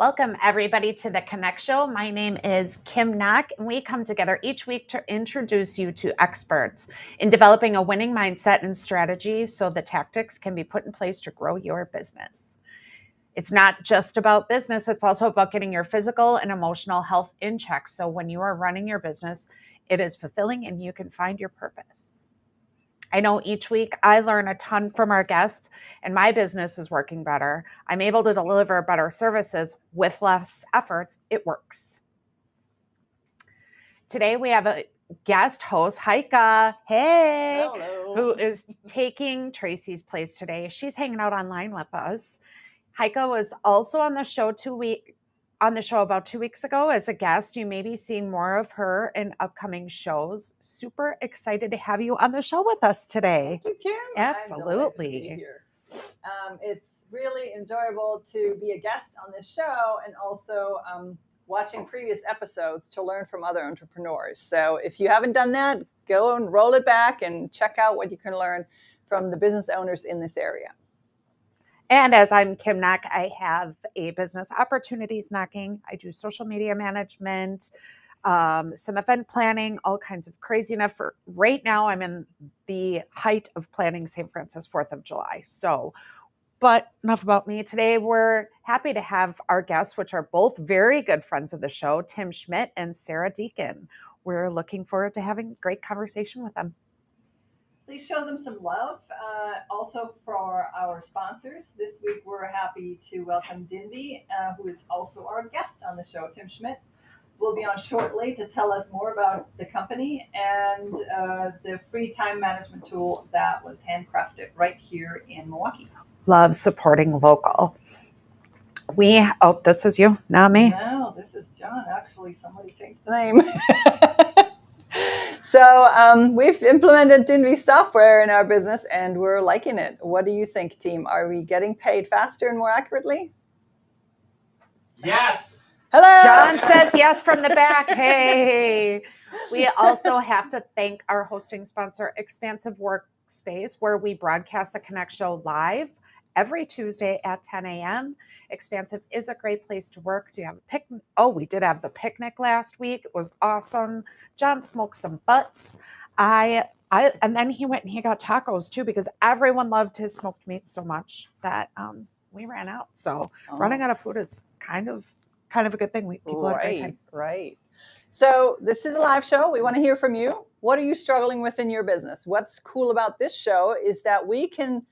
Welcome, everybody, to the Connect Show. My name is Kim Knock, and we come together each week to introduce you to experts in developing a winning mindset and strategy so the tactics can be put in place to grow your business. It's not just about business, it's also about getting your physical and emotional health in check. So when you are running your business, it is fulfilling and you can find your purpose. I know each week I learn a ton from our guests and my business is working better. I'm able to deliver better services with less efforts. It works. Today we have a guest host, Heike. Hey. Hello. Who is taking Tracy's place today. She's hanging out online with us. Heike was also on the show about 2 weeks ago as a guest. You may be seeing more of her in upcoming shows. Super excited to have you on the show with us today. Thank you, Kim. Absolutely. I'm delighted to be here. It's really enjoyable to be a guest on this show and also watching previous episodes to learn from other entrepreneurs. So if you haven't done that, go and roll it back and check out what you can learn from the business owners in this area. And as I'm Kim Knock, I have a business opportunities knocking. I do social media management, some event planning, all kinds of craziness. For right now, I'm in the height of planning St. Francis 4th of July. But enough about me. Today, we're happy to have our guests, which are both very good friends of the show, Tim Schmidt and Sarah Deacon. We're looking forward to having a great conversation with them. Please show them some love. Also for our sponsors. This week, we're happy to welcome Dinby, who is also our guest on the show. Tim Schmidt will be on shortly to tell us more about the company and the free time management tool that was handcrafted right here in Milwaukee. Love supporting local. This is you, not me. No, this is John. Actually, somebody changed the name. So we've implemented Dinby software in our business and we're liking it. What do you think, team? Are we getting paid faster and more accurately? Yes. Hello. John says yes from the back. Hey. We also have to thank our hosting sponsor, Expansive Workspace, where we broadcast the Connect Show live every Tuesday at 10 a.m. Expansive is a great place to work. Do you have a picnic? Oh, we did have the picnic last week. It was awesome. John smoked some butts. And then he went and he got tacos too, because everyone loved his smoked meat so much that we ran out. So running out of food is kind of a good thing. People have a great time. Right. So this is a live show. We want to hear from you. What are you struggling with in your business? What's cool about this show is that we can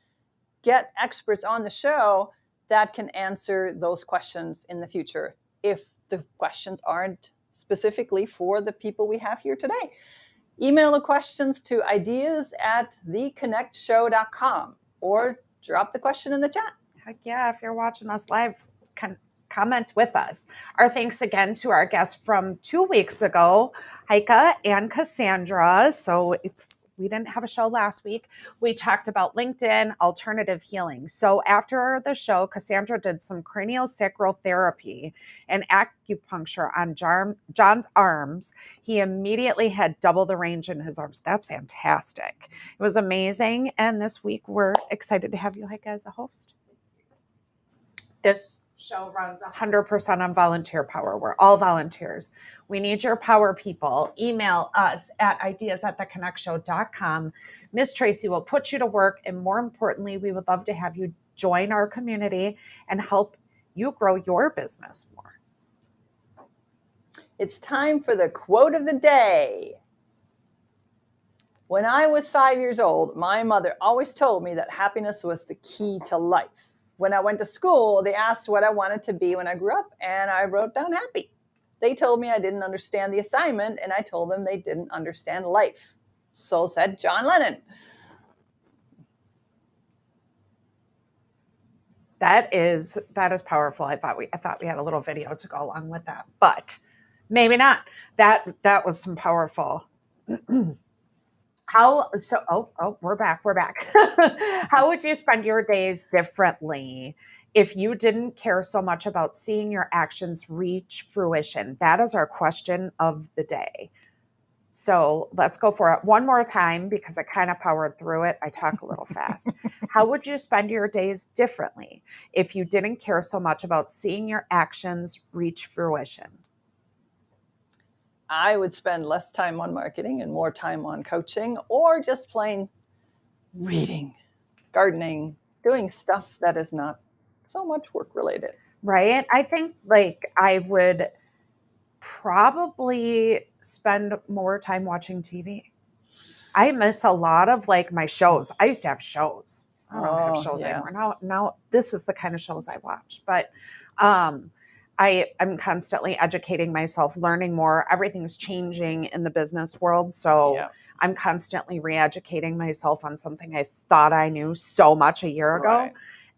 get experts on the show that can answer those questions in the future if the questions aren't specifically for the people we have here today. Email the questions to ideas@theconnectshow.com or drop the question in the chat. Heck yeah, if you're watching us live, comment with us. Our thanks again to our guests from 2 weeks ago, Heike and Cassandra. So we didn't have a show last week. We talked about LinkedIn alternative healing. So after the show, Cassandra did some craniosacral therapy and acupuncture on John's arms. He immediately had double the range in his arms. That's fantastic. It was amazing. And this week, we're excited to have you, Heike, as a host. This show runs 100% on volunteer power. We're all volunteers. We need your power, people. Email us at ideas@theconnectshow.com. Miss Tracy will put you to work. And more importantly, we would love to have you join our community and help you grow your business more. It's time for the quote of the day. When I was 5 years old, my mother always told me that happiness was the key to life. When I went to school, they asked what I wanted to be when I grew up, and I wrote down happy. They told me I didn't understand the assignment, and I told them they didn't understand life. So said John Lennon. That is powerful. I thought we had a little video to go along with that, but maybe not. That was some powerful. We're back. How would you spend your days differently if you didn't care so much about seeing your actions reach fruition? That is our question of the day. So let's go for it one more time because I kind of powered through it. I talk a little fast. How would you spend your days differently if you didn't care so much about seeing your actions reach fruition? I would spend less time on marketing and more time on coaching, or just plain reading, gardening, doing stuff that is not so much work related. Right? I think like I would probably spend more time watching TV. I miss a lot of like my shows. I used to have shows. I don't have shows anymore. Now this is the kind of shows I watch. But I'm constantly educating myself, learning more. Everything's changing in the business world. So I'm constantly re-educating myself on something I thought I knew so much a year ago. Right.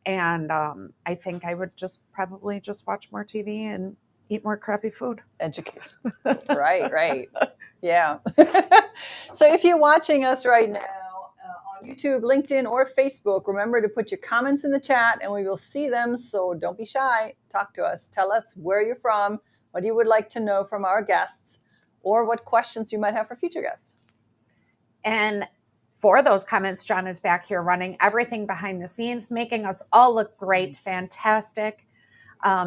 And I think I would probably just watch more TV and eat more crappy food. Education. Right. Yeah. So if you're watching us right now on YouTube, LinkedIn, or Facebook, remember to put your comments in the chat and we will see them. So don't be shy. Talk to us. Tell us where you're from, what you would like to know from our guests, or what questions you might have for future guests. And for those comments, John is back here running everything behind the scenes, making us all look great, fantastic.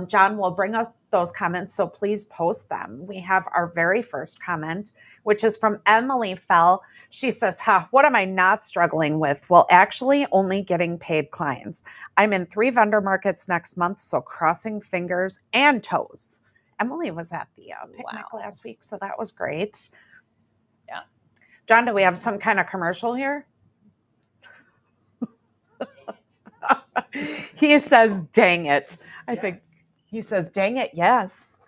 John will bring up those comments, so please post them. We have our very first comment, which is from Emily Fell. She says, what am I not struggling with? Well, actually only getting paid clients. I'm in 3 vendor markets next month, so crossing fingers and toes. Emily was at the picnic last week, so that was great. Yeah. John, do we have some kind of commercial here? He says, dang it. I think he says, dang it, yes.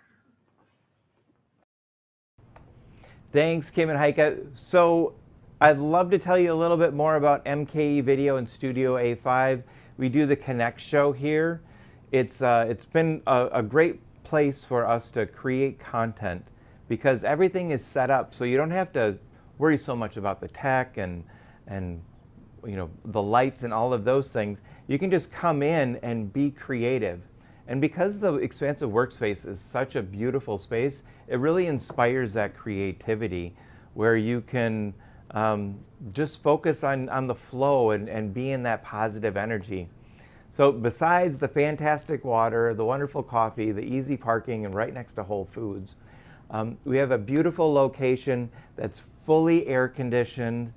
Thanks, Kim and Heike. So I'd love to tell you a little bit more about MKE Video and Studio A5. We do the Connect show here. It's been a great place for us to create content because everything is set up so you don't have to worry so much about the tech and you know, the lights and all of those things. You can just come in and be creative. And because the expansive workspace is such a beautiful space, it really inspires that creativity where you can just focus on the flow and be in that positive energy. So besides the fantastic water, the wonderful coffee, the easy parking, and right next to Whole Foods, we have a beautiful location that's fully air conditioned,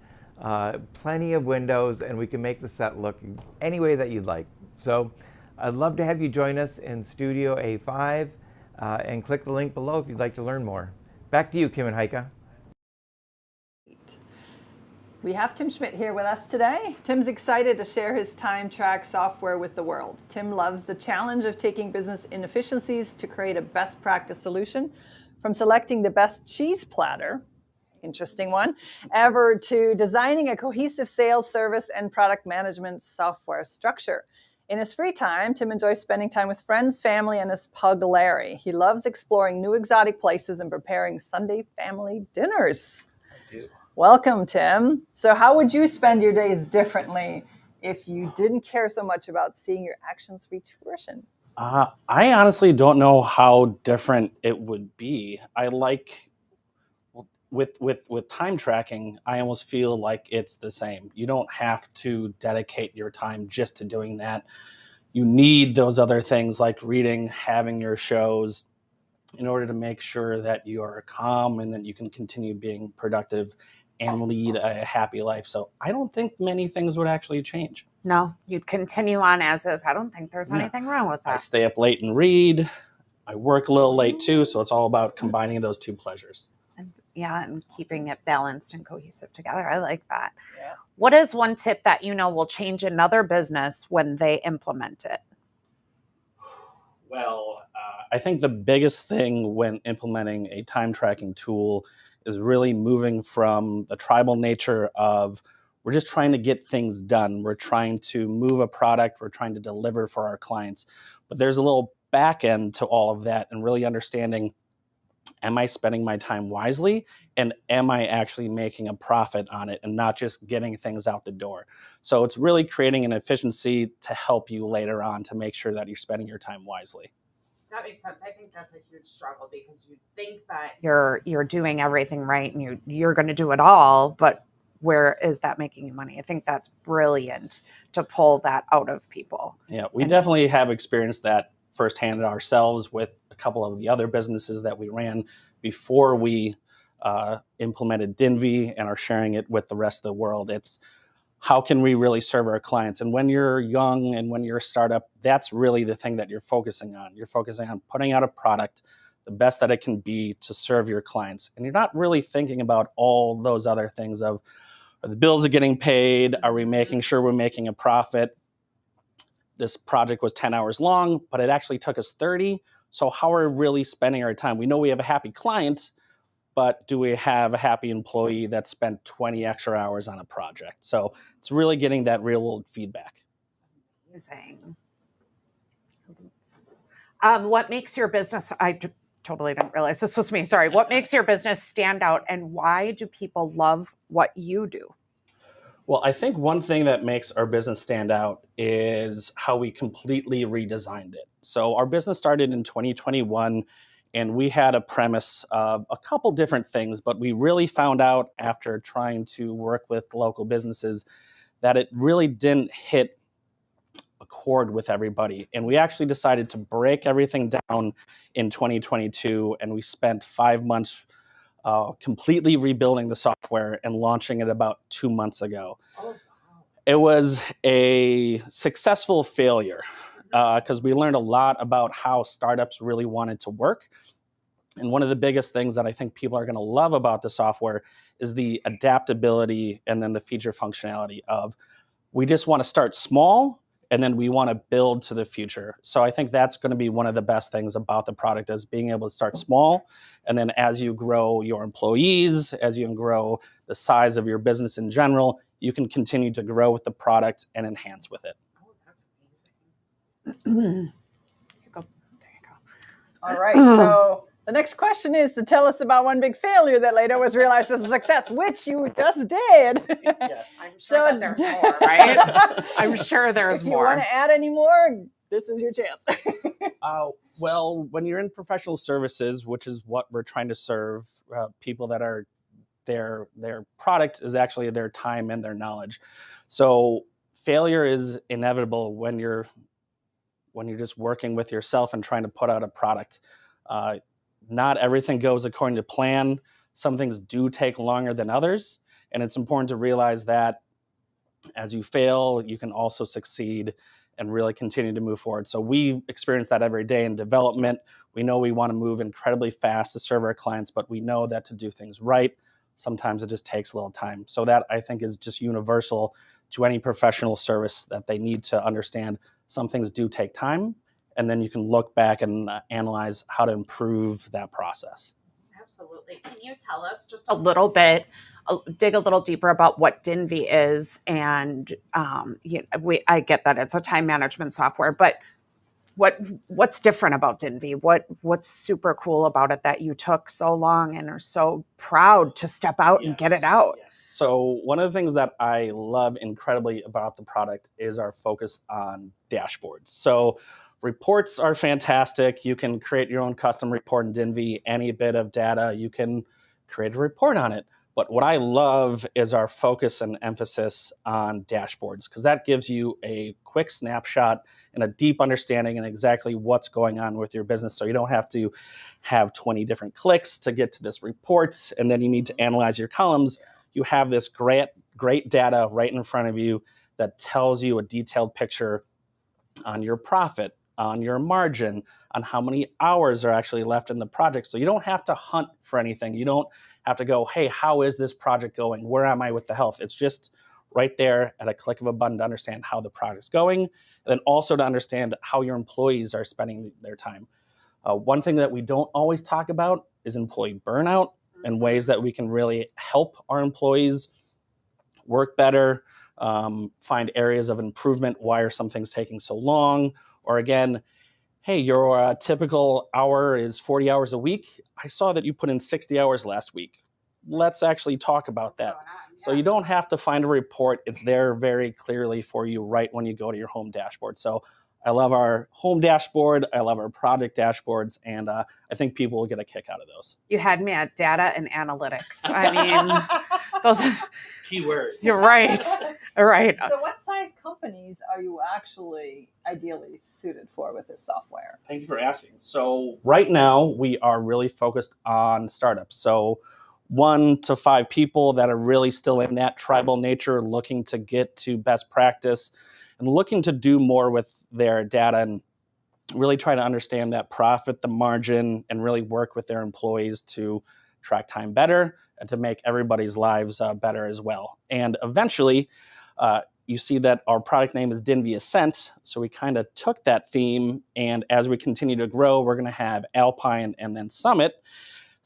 plenty of windows, and we can make the set look any way that you'd like. So I'd love to have you join us in Studio A5 and click the link below if you'd like to learn more. Back to you, Kim and Heike. We have Tim Schmidt here with us today. Tim's excited to share his TimeTrack software with the world. Tim loves the challenge of taking business inefficiencies to create a best practice solution, from selecting the best cheese platter, interesting one, ever, to designing a cohesive sales, service, and product management software structure. In his free time, Tim enjoys spending time with friends, family, and his pug, Larry. He loves exploring new exotic places and preparing Sunday family dinners. I do. Welcome, Tim. So how would you spend your days differently if you didn't care so much about seeing your actions reach fruition? I honestly don't know how different it would be. I like, with time tracking, I almost feel like it's the same. You don't have to dedicate your time just to doing that. You need those other things like reading, having your shows, in order to make sure that you are calm and that you can continue being productive and lead a happy life. So I don't think many things would actually change. No, you'd continue on as is. I don't think there's anything wrong with I that. stay up late and read. I work a little late too, so it's all about combining those two pleasures. And keeping it balanced and cohesive together. I like that. Yeah. What is one tip that you know will change another business when they implement it? Well, I think the biggest thing when implementing a time tracking tool is really moving from the tribal nature of we're just trying to get things done. We're trying to move a product. We're trying to deliver for our clients. But there's a little back end to all of that and really understanding, am I spending my time wisely? And am I actually making a profit on it and not just getting things out the door? So it's really creating an efficiency to help you later on to make sure that you're spending your time wisely. That makes sense. I think that's a huge struggle because you think that you're doing everything right and you're going to do it all, but where is that making you money? I think that's brilliant to pull that out of people. Yeah, we definitely have experienced that firsthand ourselves with a couple of the other businesses that we ran before we implemented Dinvi and are sharing it with the rest of the world. It's how can we really serve our clients? And when you're young and when you're a startup, that's really the thing that you're focusing on. You're focusing on putting out a product the best that it can be to serve your clients. And you're not really thinking about all those other things of, are the bills are getting paid? Are we making sure we're making a profit? This project was 10 hours long, but it actually took us 30. So how are we really spending our time? We know we have a happy client, but do we have a happy employee that spent 20 extra hours on a project? So it's really getting that real world feedback. Amazing. What makes your business, totally didn't realize this was me, sorry. What makes your business stand out and why do people love what you do? Well, I think one thing that makes our business stand out is how we completely redesigned it. So our business started in 2021 and we had a premise of a couple different things, but we really found out after trying to work with local businesses that it really didn't hit a chord with everybody. And we actually decided to break everything down in 2022, and we spent 5 months completely rebuilding the software and launching it about 2 months ago. Oh, wow. It was a successful failure because we learned a lot about how startups really wanted to work. And one of the biggest things that I think people are going to love about the software is the adaptability and then the feature functionality of, we just want to start small and then we want to build to the future. So I think that's going to be one of the best things about the product, is being able to start small. And then as you grow your employees, as you grow the size of your business in general, you can continue to grow with the product and enhance with it. Oh, that's amazing. There you go. All right. So the next question is to tell us about one big failure that later was realized as a success, which you just did. Yes. I'm sure that there's more, right? I'm sure there's if you more. want to add any more, this is your chance. Well, when you're in professional services, which is what we're trying to serve, people that are their product is actually their time and their knowledge. So failure is inevitable when you're just working with yourself and trying to put out a product. Not everything goes according to plan. Some things do take longer than others. And it's important to realize that as you fail, you can also succeed and really continue to move forward. So we experience that every day in development. We know we want to move incredibly fast to serve our clients, but we know that to do things right, sometimes it just takes a little time. So that, I think, is just universal to any professional service, that they need to understand some things do take time. And then you can look back and analyze how to improve that process. Absolutely. Can you tell us just a little bit, dig a little deeper about what Dinvi is? And I get that it's a time management software, but what's different about Dinvi? What's super cool about it that you took so long and are so proud to step out and get it out? Yes. So one of the things that I love incredibly about the product is our focus on dashboards. So reports are fantastic. You can create your own custom report in Dinvi. Any bit of data, you can create a report on it. But what I love is our focus and emphasis on dashboards, because that gives you a quick snapshot and a deep understanding and exactly what's going on with your business. So you don't have to have 20 different clicks to get to this report, and then you need to analyze your columns. You have this great data right in front of you that tells you a detailed picture on your profit, on your margin, on how many hours are actually left in the project. So you don't have to hunt for anything. You don't have to go, hey, how is this project going? Where am I with the health? It's just right there at a click of a button to understand how the project's going, and then also to understand how your employees are spending their time. One thing that we don't always talk about is employee burnout and ways that we can really help our employees work better, find areas of improvement. Why are some things taking so long? Or again, hey, your typical hour is 40 hours a week. I saw that you put in 60 hours last week. Let's actually talk about that. So you don't have to find a report. It's there very clearly for you right when you go to your home dashboard. So I love our home dashboard. I love our project dashboards. And I think people will get a kick out of those. You had me at data and analytics. I mean, those Keywords. You're right. Right. So what size companies are you actually ideally suited for with this software? Thank you for asking. So right now we are really focused on startups. So 1 to 5 people that are really still in that tribal nature, looking to get to best practice and looking to do more with their data and really try to understand that profit, the margin, and really work with their employees to track time better and to make everybody's lives better as well. And eventually, you see that our product name is Dinvi Ascent. So we kind of took that theme, and as we continue to grow, we're going to have Alpine and then Summit.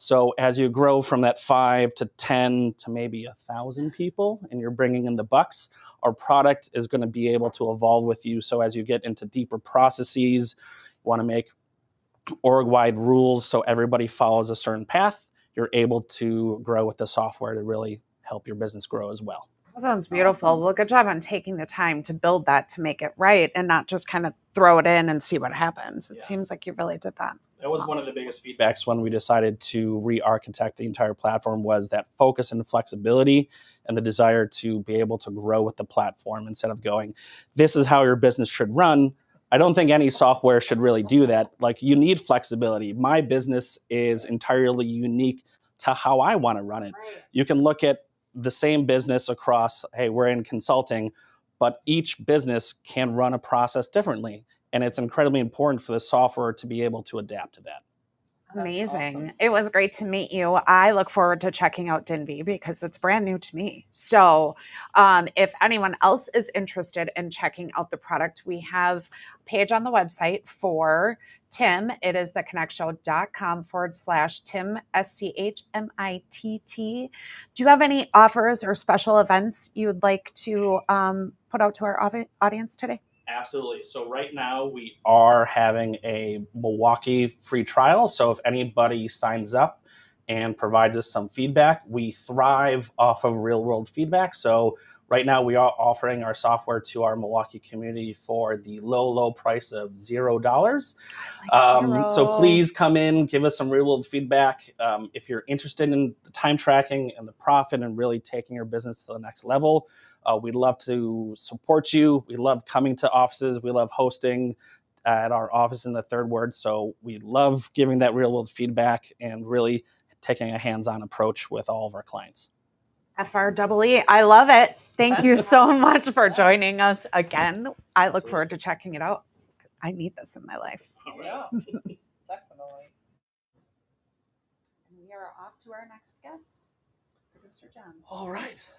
So as you grow from that 5 to 10 to maybe 1,000 people, and you're bringing in the bucks, our product is going to be able to evolve with you. So as you get into deeper processes, you want to make org-wide rules so everybody follows a certain path, you're able to grow with the software to really help your business grow as well. That sounds beautiful. Awesome. Well, good job on taking the time to build that to make it right and not just kind of throw it in and see what happens. It Yeah. seems like you really did that. That was one of the biggest feedbacks when we decided to re-architect the entire platform, was that focus and flexibility and the desire to be able to grow with the platform instead of going, this is how your business should run. I don't think any software should really do that. Like, you need flexibility. My business is entirely unique to how I want to run it. Right. You can look at the same business across, hey, we're in consulting, but each business can run a process differently. And it's incredibly important for the software to be able to adapt to that. That's Amazing. awesome. It was great to meet you. I look forward to checking out Dinvi because it's brand new to me. So if anyone else is interested in checking out the product, we have a page on the website for Tim. It is theconnectshow.com/Tim, SCHMITT. Do you have any offers or special events you'd like to put out to our audience today? Absolutely. So right now we are having a Milwaukee free trial. So if anybody signs up and provides us some feedback, we thrive off of real world feedback. So right now we are offering our software to our Milwaukee community for the low price of $0. So please come in, give us some real world feedback. If you're interested in the time tracking and the profit and really taking your business to the next level, we'd love to support you. We love coming to offices. We love hosting at our office in the Third Ward. So we love giving that real world feedback and really taking a hands-on approach with all of our clients. FREE. I love it. Thank you so much for joining us again. I look forward to checking it out. I need this in my life. Yeah, definitely. And we are off to our next guest, producer John. All right.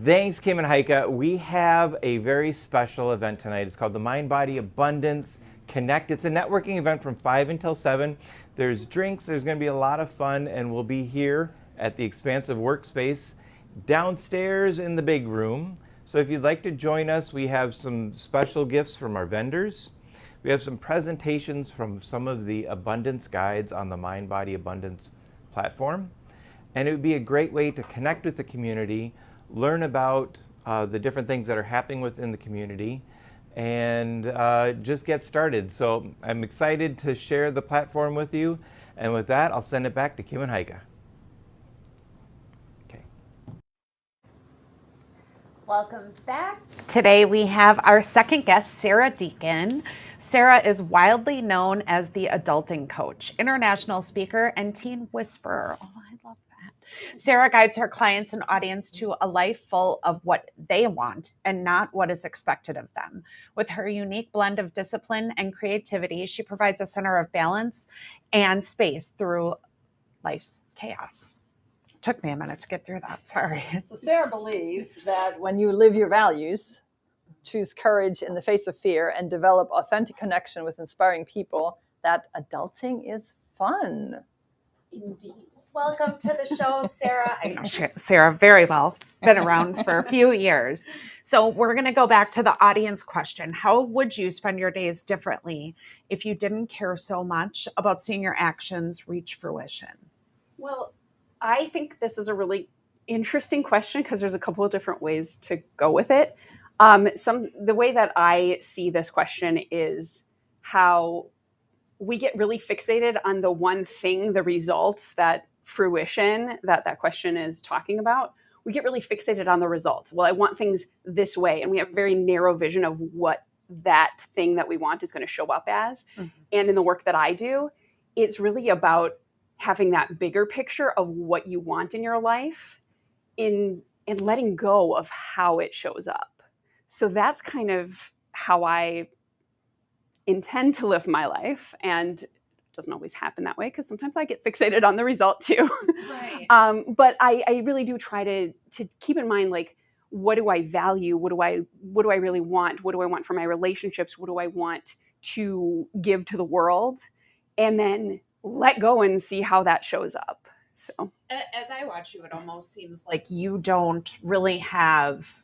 Thanks, Kim and Heike. We have a very special event tonight. It's called the Mind Body Abundance Connect. It's a networking event from 5 until 7. There's drinks, there's going to be a lot of fun, and we'll be here at the expansive workspace downstairs in the big room. So if you'd like to join us, we have some special gifts from our vendors. We have some presentations from some of the abundance guides on the Mind Body Abundance platform. And it would be a great way to connect with the community, learn about the different things that are happening within the community, and just get started. So I'm excited to share the platform with you. And with that, I'll send it back to Kim and Heike. Okay. Welcome back. Today we have our second guest, Sarah Deacon. Sarah is widely known as the adulting coach, international speaker, and teen whisperer. Oh, I love that. Sarah guides her clients and audience to a life full of what they want and not what is expected of them. With her unique blend of discipline and creativity, she provides a center of balance and space through life's chaos. Took me a minute to get through that. Sorry. So Sarah believes that when you live your values, choose courage in the face of fear, and develop authentic connection with inspiring people, that adulting is fun. Indeed. Welcome to the show, Sarah. I know Sarah very well. Been around for a few years. So we're going to go back to the audience question. How would you spend your days differently if you didn't care so much about seeing your actions reach fruition? Well, I think this is a really interesting question because there's a couple of different ways to go with it. The way that I see this question is how we get really fixated on the one thing, the results, that fruition that question is talking about. We get really fixated on the results. Well, I want things this way, and we have a very narrow vision of what that thing that we want is going to show up as. Mhm. And in the work that I do, it's really about having that bigger picture of what you want in your life and letting go of how it shows up. So that's kind of how I intend to live my life, and it doesn't always happen that way because sometimes I get fixated on the result too. Right. But I really do try to keep in mind, like, what do I value? What do I really want? What do I want for my relationships? What do I want to give to the world? And then let go and see how that shows up. So As I watch you, it almost seems like you don't really have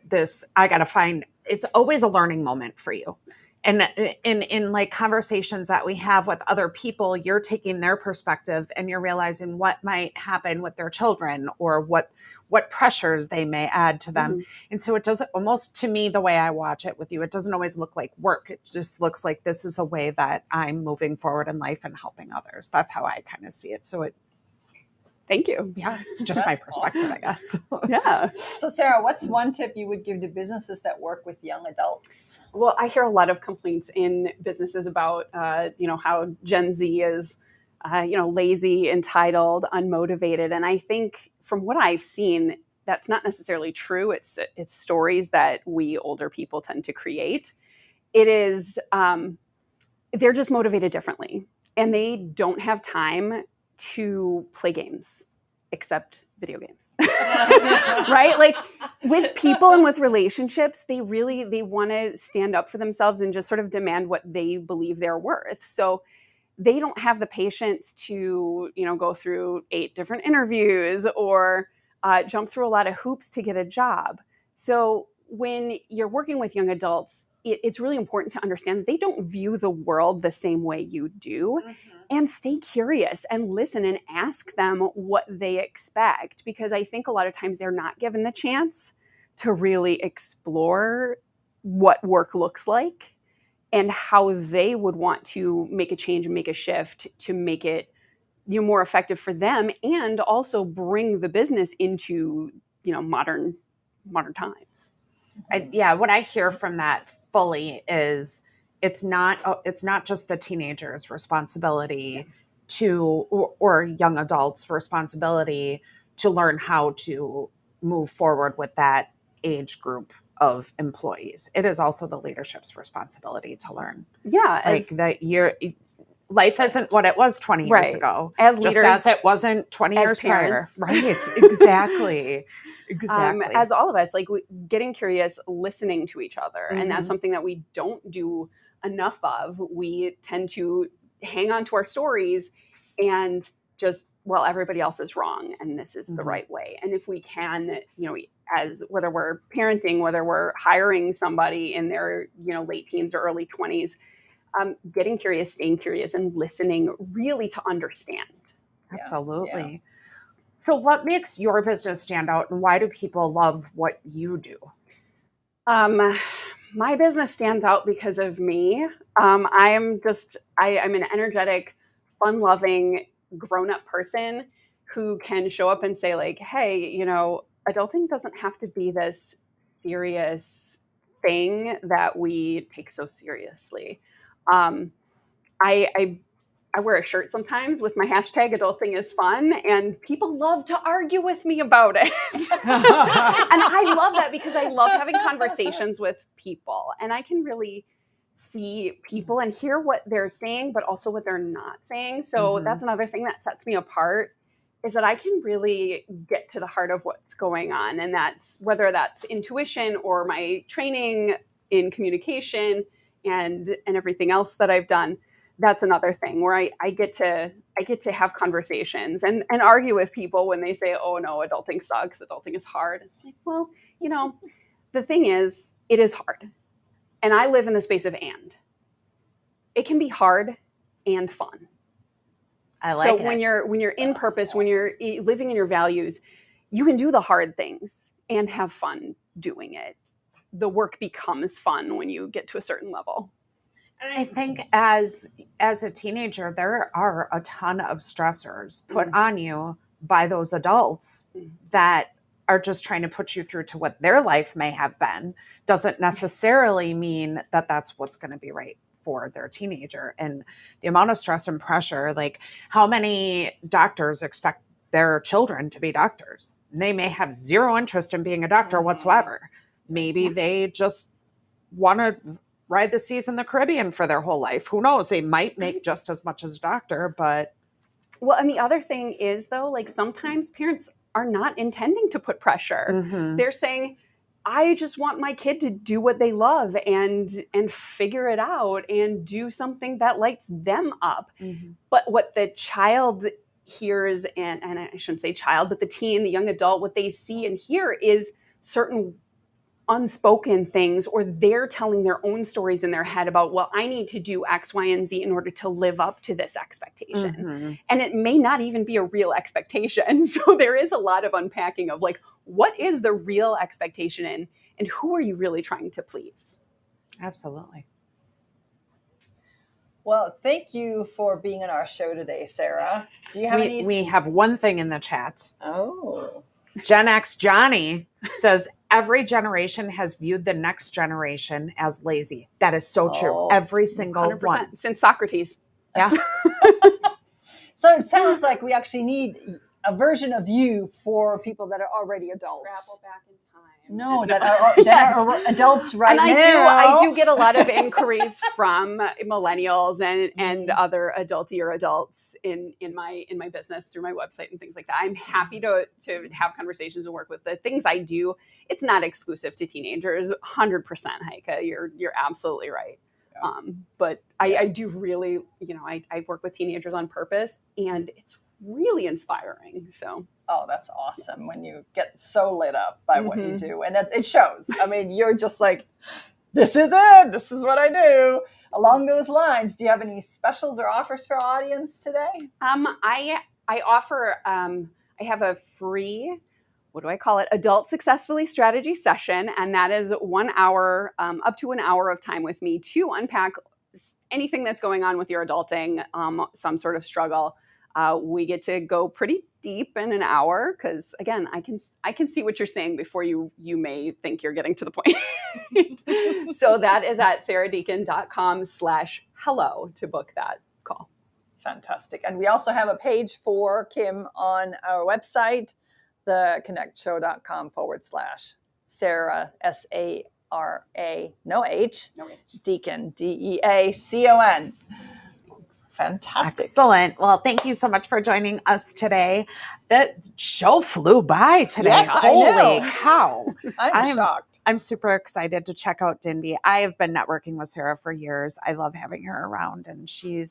this, I got to find, it's always a learning moment for you. And in like conversations that we have with other people, you're taking their perspective and you're realizing what might happen with their children or what pressures they may add to them. Mhm. And so it doesn't, almost to me, the way I watch it with you, it doesn't always look like work. It just looks like this is a way that I'm moving forward in life and helping others. That's how I kind of see it. So thank you. yeah, it's just my That's perspective, I guess. Yeah. So Sarah, what's one tip you would give to businesses that work with young adults? Well, I hear a lot of complaints in businesses about, how Gen Z is, lazy, entitled, unmotivated. And I think from what I've seen, that's not necessarily true. It's stories that we older people tend to create. It is, they're just motivated differently, and they don't have time to play games except video games. Right? Like, with people and with relationships, they want to stand up for themselves and just sort of demand what they believe they're worth. So they don't have the patience to, go through 8 different interviews or jump through a lot of hoops to get a job. So when you're working with young adults, it's really important to understand that they don't view the world the same way you do. And stay curious and listen and ask them what they expect, because I think a lot of times they're not given the chance to really explore what work looks like and how they would want to make a change and make a shift to make it more effective for them, and also bring the business into modern times. What I hear from that fully is it's not just the teenager's responsibility or young adults' responsibility to learn how to move forward with that age group of employees. It is also the leadership's responsibility to learn. Yeah, Life isn't what it was 20 years Right. ago. As Just leaders, as it wasn't 20 as years prior. parents. Right. Exactly. As all of us, like, getting curious, listening to each other. And that's Mhm. something that we don't do enough of. We tend to hang on to our stories and just, well, everybody else is wrong and this is the Mhm. right way. And if we can, as whether we're parenting, whether we're hiring somebody in their, late teens or early 20s, getting curious, staying curious, and listening really to understand. Absolutely. So what makes your business stand out, and why do people love what you do? My business stands out because of me. I'm an energetic, fun-loving, grown-up person who can show up and say, like, hey, adulting doesn't have to be this serious thing that we take so seriously. I wear a shirt sometimes with my hashtag adulting is fun, and people love to argue with me about it. And I love that because I love having conversations with people, and I can really see people and hear what they're saying, but also what they're not saying. So Mhm. that's another thing that sets me apart, is that I can really get to the heart of what's going on. And that's whether that's intuition or my training in communication and everything else that I've done. That's another thing where I get to have conversations and argue with people when they say, oh no, adulting sucks, adulting is hard. It's like, well, the thing is, it is hard. And I live in the space of and. It can be hard and fun. I like So it. when you're in purpose, when you're living in your values, you can do the hard things and have fun doing it. the work becomes fun when you get to a certain level. And I think as a teenager, there are a ton of stressors put on you by those adults that are just trying to put you through to what their life may have been. Doesn't necessarily mean that that's what's going to be right for their teenager. And the amount of stress and pressure, like how many doctors expect their children to be doctors? They may have zero interest in being a doctor whatsoever. Maybe they just want to ride the seas in the Caribbean for their whole life. Who knows? They might make just as much as a doctor, but. Well, and the other thing is, though, like sometimes parents are not intending to put pressure. They're saying, I just want my kid to do what they love and figure it out and do something that lights them up. But what the child hears, and I shouldn't say child, but the teen, the young adult, what they see and hear is certain unspoken things, or they're telling their own stories in their head about, well, I need to do X, Y, and Z in order to live up to this expectation. And it may not even be a real expectation. So there is a lot of unpacking of like, what is the real expectation and who are you really trying to please? Absolutely. Well, thank you for being on our show today, Sarah. Do you have any? We have one thing in the chat. Oh. Gen X Johnny says every generation has viewed the next generation as lazy. That is so true. Every single 100%. one. Since Socrates. Yeah. So it sounds like we actually need a version of you for people that are already adults. Travel back in time. No, that are adults right and now. I do get a lot of inquiries from millennials and other adultier adults in my business through my website and things like that. I'm happy to have conversations and work with the things I do. It's not exclusive to teenagers. 100%, Heike. You're absolutely right. But I do really, I work with teenagers on purpose, and it's really inspiring. So. Oh, that's awesome when you get so lit up by what you do. And it shows. I mean, you're just like, this is it. This is what I do. Along those lines, do you have any specials or offers for our audience today? I offer, I have a free, what do I call it? Adult Successfully Strategy session. And that is 1 hour, up to an hour of time with me to unpack anything that's going on with your adulting, some sort of struggle. We get to go pretty deep in an hour because, again, I can see what you're saying before you may think you're getting to the point. So that is at sarahdeacon.com/hello to book that call. Fantastic. And we also have a page for Kim on our website, theconnectshow.com/Sarah, SARA, no H, Deacon, DEACON. Fantastic. Excellent. Well, thank you so much for joining us today. The show flew by today. Yes, I Holy know. cow. I'm shocked. I'm super excited to check out Dindy. I have been networking with Sarah for years. I love having her around, and she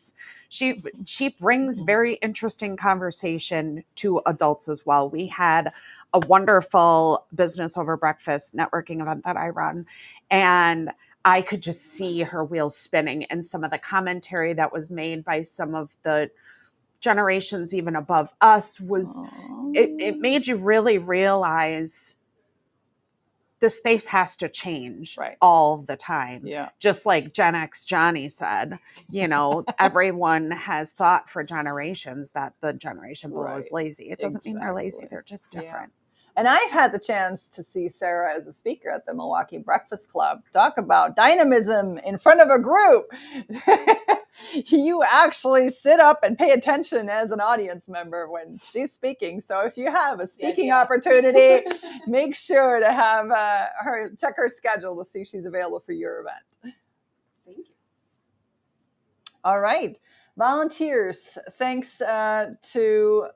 brings very interesting conversation to adults as well. We had a wonderful business over breakfast networking event that I run, and I could just see her wheels spinning, and some of the commentary that was made by some of the generations even above us was, it made you really realize the space has to change all the time. Yeah. Just like Gen X Johnny said, everyone has thought for generations that the generation below is lazy. It doesn't mean they're lazy. They're just different. Yeah. And I've had the chance to see Sarah as a speaker at the Milwaukee Breakfast Club. Talk about dynamism in front of a group. You actually sit up and pay attention as an audience member when she's speaking. So if you have a speaking opportunity, make sure to have her check her schedule to see if she's available for your event. Thank you. All right. Volunteers, thanks to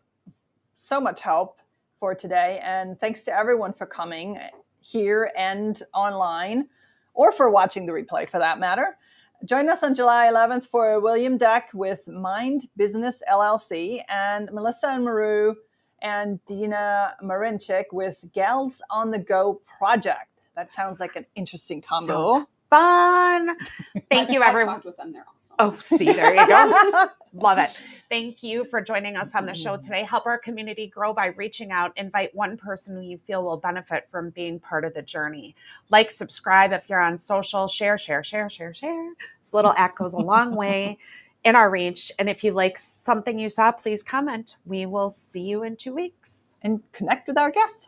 so much help for today. And thanks to everyone for coming here and online, or for watching the replay for that matter. Join us on July 11th for William Deck with Mind Business LLC, and Melissa and Maru and Dina Marinchik with Gals on the Go Project. That sounds like an interesting combo. fun. Thank you, I've everyone. talked with them. They're awesome. Oh, see, there you go. Love it. Thank you for joining us on the show today. Help our community grow by reaching out. Invite one person who you feel will benefit from being part of the journey. Like, subscribe if you're on social. Share. This little act goes a long way in our reach. And if you like something you saw, please comment. We will see you in 2 weeks. And connect with our guests.